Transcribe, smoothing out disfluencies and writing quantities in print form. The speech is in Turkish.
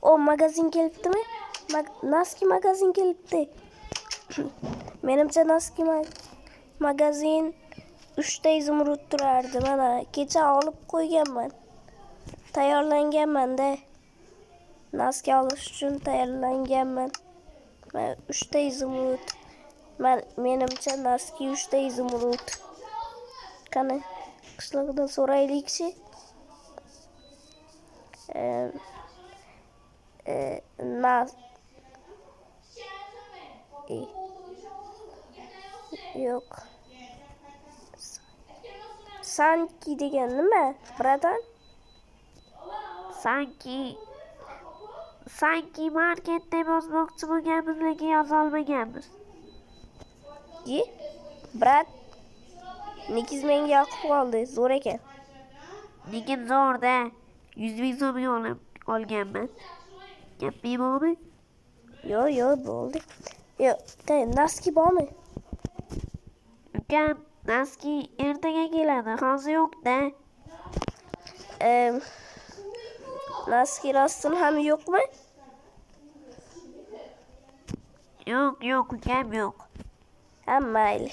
O magazin kelibdi mi? Naski magazin kelibdi. Menimcha Naski magazin 3 ta izumrud turardi. Mana kecha olib qo'yganman. Tayyorlanganman-da. Naski olish uchun tayyorlanganman. 3 ta izumrud. Menimcha Naski 3 ta izumrud. Qani qishlog'idan so'raylik-chi. Yo'q. Sanki degan nima, bratan? Sanki marketda bosmoqchi bo'lganmiz, lekin yozolmaganmiz. Brat, negiz menga yoqib qoldi, zo'r ekan. Lekin zo'rda 100 ming so'mga olganman. Gaping bormi? Yo'q, bo'ldi. Naski bormi? Ukam, Naski ertaga keladi, hozir yo'q-da. Naski rostdan ham yo'qmi? Yo'q, ukam yo'q. Ha, mayli.